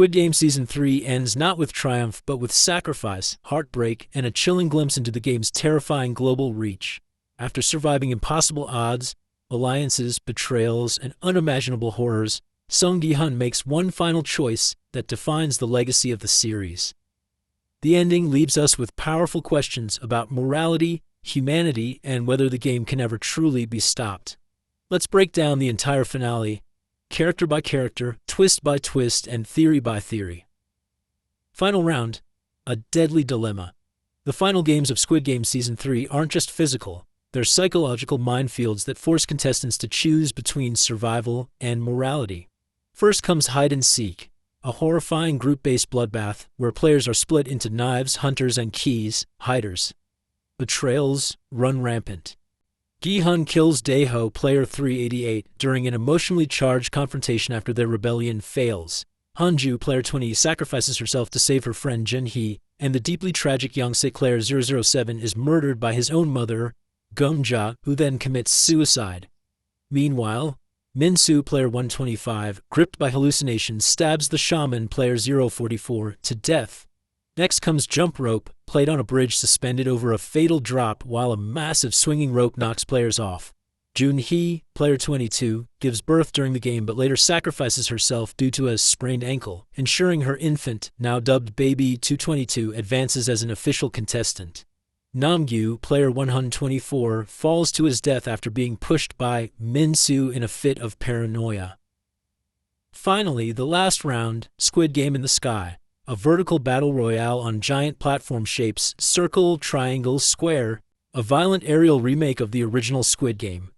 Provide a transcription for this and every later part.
Squid Game Season 3 ends not with triumph but with sacrifice, heartbreak, and a chilling glimpse into the game's terrifying global reach. After surviving impossible odds, alliances, betrayals, and unimaginable horrors, Song Gi-hun makes one final choice that defines the legacy of the series. The ending leaves us with powerful questions about morality, humanity, and whether the game can ever truly be stopped. Let's break down the entire finale, character by character, twist by twist, and theory by theory. Final round, a deadly dilemma. The final games of Squid Game Season 3 aren't just physical, they're psychological minefields that force contestants to choose between survival and morality. First comes hide and seek, a horrifying group-based bloodbath where players are split into knives, hunters, and keys, hiders. Betrayals run rampant. Gi-hun kills Dae-ho, player 388, during an emotionally charged confrontation after their rebellion fails. Hanju, player 20, sacrifices herself to save her friend Jun-ho, and the deeply tragic Yongse, player 007, is murdered by his own mother, Gung-ja, who then commits suicide. Meanwhile, Min-soo, player 125, gripped by hallucinations, stabs the shaman, player 044, to death. Next comes Jump Rope, played on a bridge suspended over a fatal drop while a massive swinging rope knocks players off. Jun-ho, player 22, gives birth during the game but later sacrifices herself due to a sprained ankle, ensuring her infant, now dubbed Baby 222, advances as an official contestant. Nam-gyu, player 124, falls to his death after being pushed by Min-soo in a fit of paranoia. Finally, the last round, Squid Game in the Sky, a vertical battle royale on giant platform shapes, circle, triangle, square, a violent aerial remake of the original Squid Game.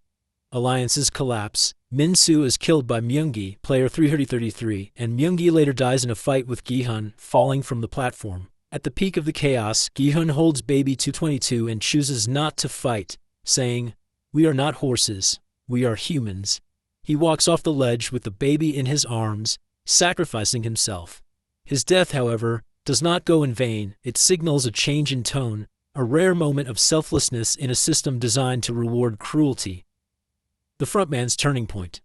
Alliances collapse. Min-soo is killed by Myung-gi, player 333, and Myung-gi later dies in a fight with Gi-hun, falling from the platform. At the peak of the chaos, Gi-hun holds Baby 222 and chooses not to fight, saying, "We are not horses, we are humans." He walks off the ledge with the baby in his arms, sacrificing himself. His death, however, does not go in vain. It signals a change in tone, a rare moment of selflessness in a system designed to reward cruelty. The frontman's turning point.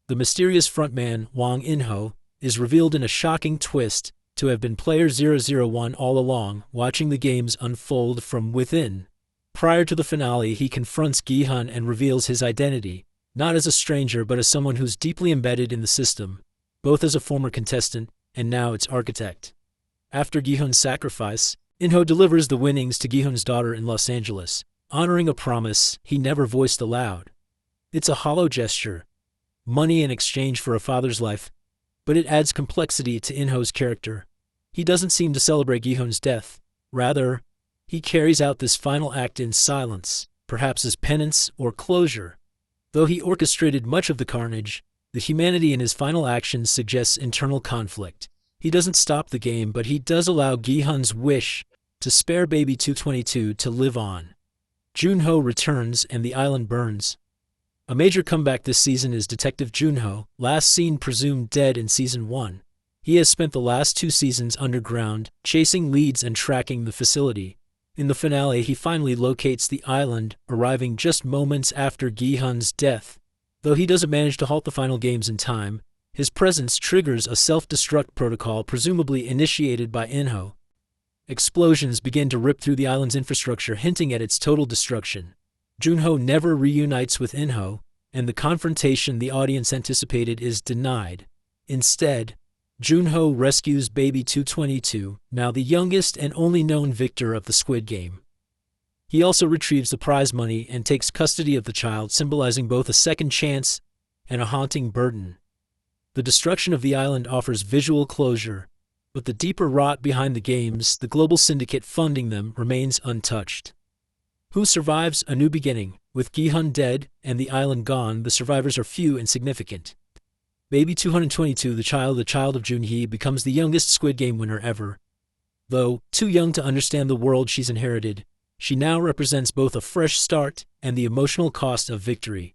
The mysterious frontman, Wang In-ho, is revealed in a shocking twist to have been player 001 all along, watching the games unfold from within. Prior to the finale, he confronts Gi-hun and reveals his identity, not as a stranger but as someone who's deeply embedded in the system, both as a former contestant and now its architect. After Gi-hun's sacrifice, In-ho delivers the winnings to Gi-hun's daughter in Los Angeles, honoring a promise he never voiced aloud. It's a hollow gesture, money in exchange for a father's life, but it adds complexity to In-ho's character. He doesn't seem to celebrate Gi-hun's death. Rather, he carries out this final act in silence, perhaps as penance or closure. Though he orchestrated much of the carnage, the humanity in his final actions suggests internal conflict. He doesn't stop the game, but he does allow Gi-hun's wish to spare Baby 222 to live on. Jun-ho returns and the island burns. A major comeback this season is Detective Jun-ho, last seen presumed dead in Season 1. He has spent the last 2 seasons underground, chasing leads and tracking the facility. In the finale, he finally locates the island, arriving just moments after Gi-hun's death. Though he doesn't manage to halt the final games in time, his presence triggers a self-destruct protocol presumably initiated by In-ho. Explosions begin to rip through the island's infrastructure, hinting at its total destruction. Jun-ho never reunites with In-ho, and the confrontation the audience anticipated is denied. Instead, Jun-ho rescues Baby 222, now the youngest and only known victor of the Squid Game. He also retrieves the prize money and takes custody of the child, symbolizing both a second chance and a haunting burden. The destruction of the island offers visual closure, but the deeper rot behind the games, the global syndicate funding them, remains untouched. Who survives? A new beginning. With Gi-hun dead and the island gone, the survivors are few and significant. Baby 222, the child of Jun-ho, becomes the youngest Squid Game winner ever. Though too young to understand the world she's inherited, she now represents both a fresh start and the emotional cost of victory.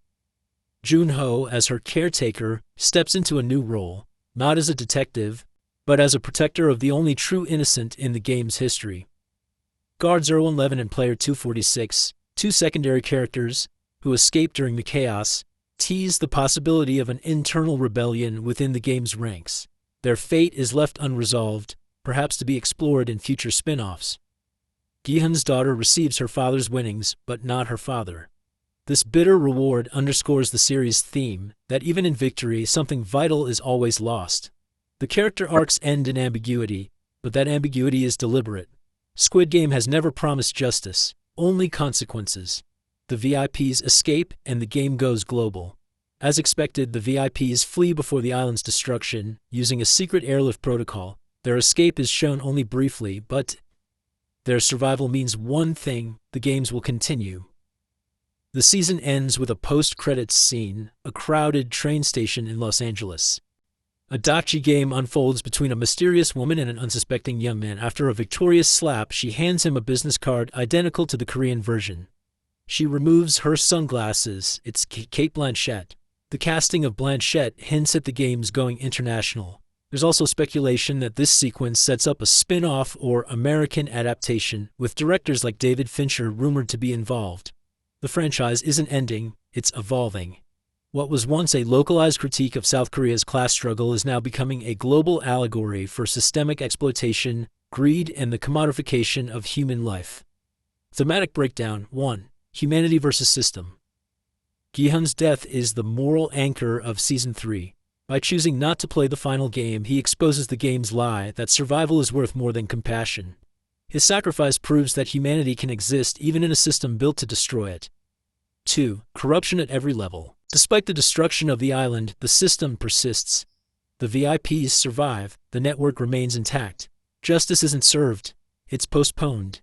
Jun-ho, as her caretaker, steps into a new role, not as a detective, but as a protector of the only true innocent in the game's history. Guard 011 and player 246, 2 secondary characters, who escape during the chaos, tease the possibility of an internal rebellion within the game's ranks. Their fate is left unresolved, perhaps to be explored in future spin-offs. Gi-hun's daughter receives her father's winnings, but not her father. This bitter reward underscores the series' theme that even in victory, something vital is always lost. The character arcs end in ambiguity, but that ambiguity is deliberate. Squid Game has never promised justice, only consequences. The VIPs escape and the game goes global. As expected, the VIPs flee before the island's destruction, using a secret airlift protocol. Their escape is shown only briefly, but their survival means one thing: the games will continue. The season ends with a post-credits scene, a crowded train station in Los Angeles. A dachi game unfolds between a mysterious woman and an unsuspecting young man. After a victorious slap, she hands him a business card identical to the Korean version. She removes her sunglasses. It's Cate Blanchett. The casting of Blanchett hints at the games going international. There's also speculation that this sequence sets up a spin-off or American adaptation, with directors like David Fincher rumored to be involved. The franchise isn't ending, it's evolving. What was once a localized critique of South Korea's class struggle is now becoming a global allegory for systemic exploitation, greed, and the commodification of human life. Thematic breakdown 1. Humanity versus system. Gi-hun's death is the moral anchor of Season 3. By choosing not to play the final game, he exposes the game's lie that survival is worth more than compassion. His sacrifice proves that humanity can exist even in a system built to destroy it. 2. Corruption at every level. Despite the destruction of the island, the system persists. The VIPs survive, the network remains intact. Justice isn't served, it's postponed.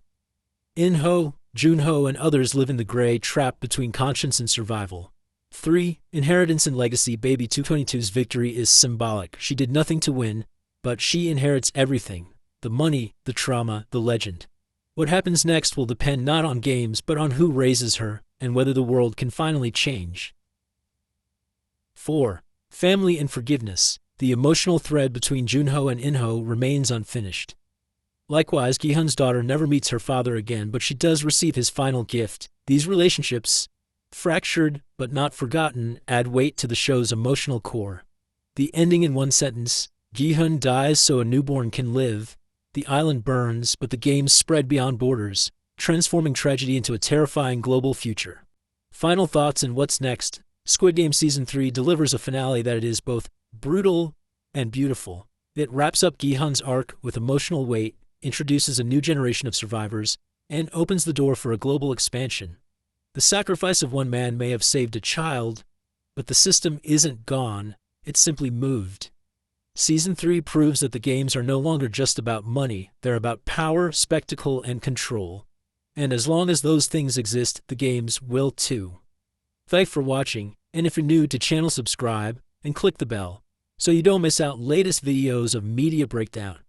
In-ho, Jun-ho, and others live in the gray, trapped between conscience and survival. 3. Inheritance and legacy. Baby 222's victory is symbolic. She did nothing to win, but she inherits everything: the money, the trauma, the legend. What happens next will depend not on games, but on who raises her, and whether the world can finally change. 4. Family and forgiveness. The emotional thread between Jun-ho and In-ho remains unfinished. Likewise, Gi-hun's daughter never meets her father again, but she does receive his final gift. These relationships, fractured but not forgotten, add weight to the show's emotional core. The ending in one sentence: Gi-hun dies so a newborn can live. The island burns, but the games spread beyond borders, transforming tragedy into a terrifying global future. Final thoughts and what's next. Squid Game Season 3 delivers a finale that is both brutal and beautiful. It wraps up Gi-hun's arc with emotional weight, introduces a new generation of survivors, and opens the door for a global expansion. The sacrifice of one man may have saved a child, but the system isn't gone, it's simply moved. Season 3 proves that the games are no longer just about money, they're about power, spectacle, and control. And as long as those things exist, the games will too. Thanks for watching, and if you're new to channel, subscribe and click the bell so you don't miss out latest videos of Media Breakdown.